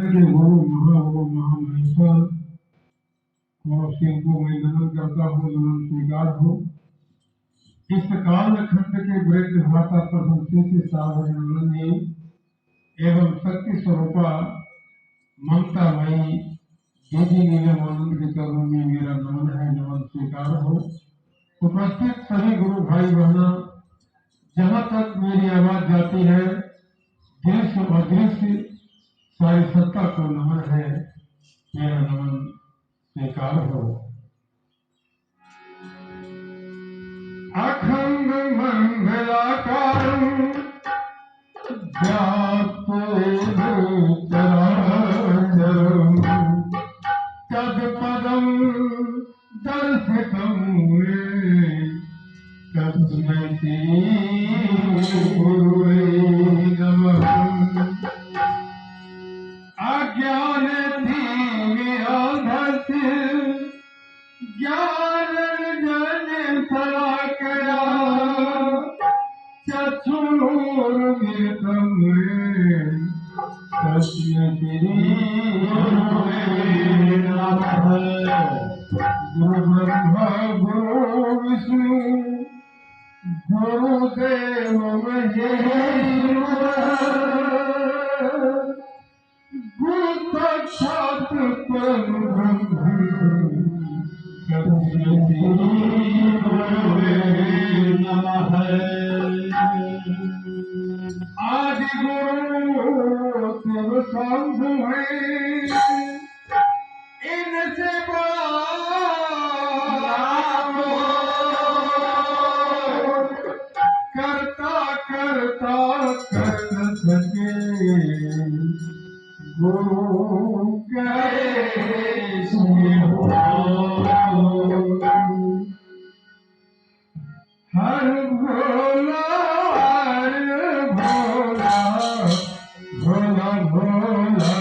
के गुरु महागुरु महामहेश्वर और शिव को मैं नमन करता हूँ, नमन स्वीकार हो। इस काल खंड के वृद्ध माता प्रथम श्री सावधान एवं शक्ति स्वरूपा ममता मई देवी नीलमानंद के चरणों में मेरा नमन है, नमन स्वीकार हो। उपस्थित सभी गुरु भाई बहना, जहाँ तक मेरी आवाज जाती है, दृश्य अदृश्य सारी सत्ता को नमन है, मेरा नमन स्वीकार हो। अखंड मंगलाकारं व्याप्तं चराचरं तत्पदं दर्शितं मे तस्मै श्री गुरुवे नमः। अज्ञान धीमे आधस्य ज्ञान जन सलाकरा चक्षुरुन्मिलितं तस्मै श्री गुरुवे नमः। गुरु ब्रह्मा गुरु विष्णु गुरुदेव महेश्वर गुरु साक्षात् परब्रह्म तस्मै श्री गुरुवे नमः। आदि गुरु शिव शंभु है, इनसे करता करता कर न सके गुरु करे सो हर भोला हर भोला भोला भोला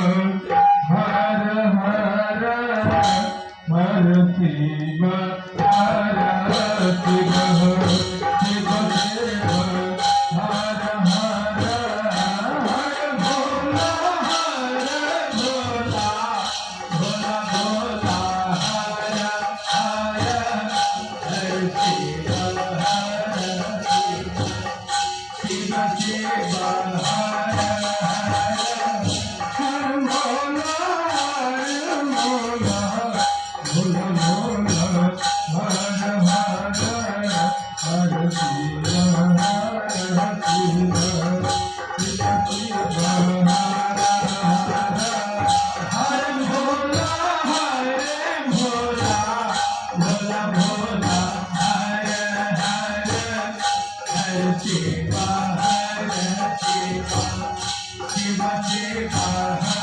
हर हर हर शिव हर शिव शिव शिव हर हर हर भोला हर भोला भोला भोला हर हर हर शिव शिव शिव हर हर हर भोला हर भोला भोला भोला हर हर हर शिव हर शिव शिव शिव हर हर हर भोला हर भोला भोला भोला हर हर हर शिव शिव शिव शिव हर